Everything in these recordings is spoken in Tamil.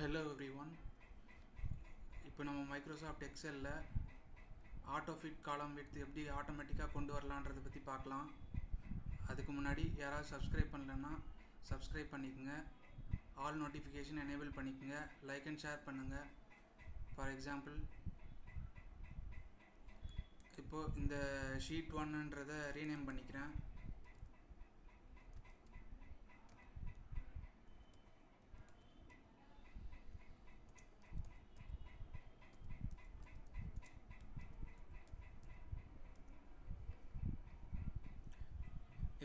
Hello every one. இப்போ நம்ம மைக்ரோசாஃப்ட் எக்ஸலில் ஆட்டோ ஃபிட் காலம் வித் எப்படி ஆட்டோமேட்டிக்காக கொண்டு வரலான்றதை பற்றி பார்க்கலாம். அதுக்கு முன்னாடி யாராவது சப்ஸ்கிரைப் பண்ணலன்னா சப்ஸ்கிரைப் பண்ணிக்கோங்க, ஆல் நோட்டிஃபிகேஷன் எனேபிள் பண்ணிக்கோங்க, லைக் அண்ட் ஷேர் பண்ணுங்கள். ஃபார் எக்ஸாம்பிள், இப்போது இந்த ஷீட் 1ன்றதை ரீநேம் பண்ணிக்கிறேன்.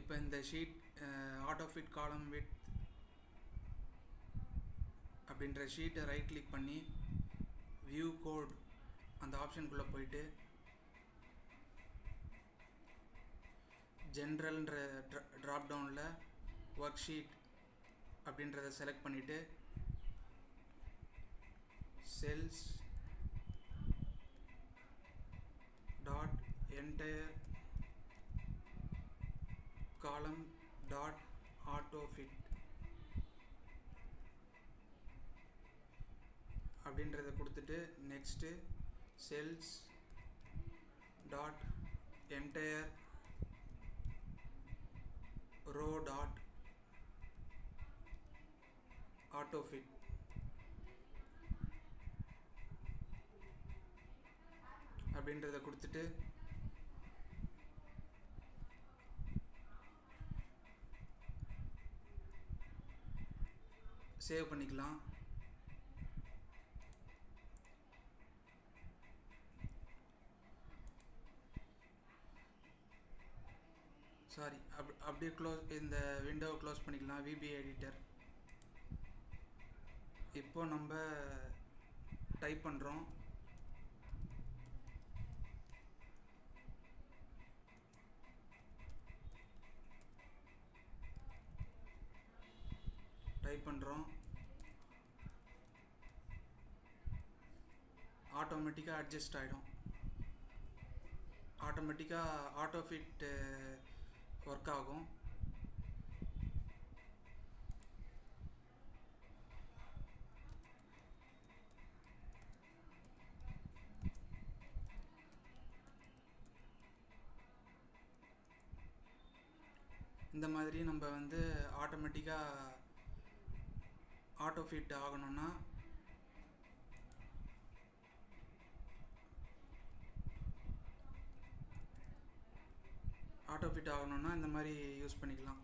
இப்போ இந்த sheet auto fit column with அப்படின்ற ஷீட்டை ரைட் கிளிக் பண்ணி வியூ கோட் அந்த ஆப்ஷனுக்குள்ளே போயிட்டு ஜென்ரல்ன்ற ட்ராப் டவுனில் ஒர்க் ஷீட் அப்படின்றத செலக்ட் பண்ணிவிட்டு cells dot entire column dot autofit அப்படின்றத கொடுத்துட்டு next cells dot entire row dot autofit அப்படின்றத கொடுத்துட்டு சேவ் பண்ணிக்கலாம். சாரி, அப்படியே இந்த விண்டோவை க்ளோஸ் பண்ணிக்கலாம். VB editor. இப்போ நம்ம டைப் பண்ணுறோம். ஆட்டோமேட்டிக்காக அட்ஜஸ்ட் ஆகிடும். ஆட்டோமேட்டிக்காக ஆட்டோ ஃபிட் ஒர்க் ஆகும். இந்த மாதிரி நம்ம ஆட்டோமேட்டிக்காக ஆட்டோ ஃபிட் ஆகணும்னா இந்த மாதிரி யூஸ் பண்ணிக்கலாம்.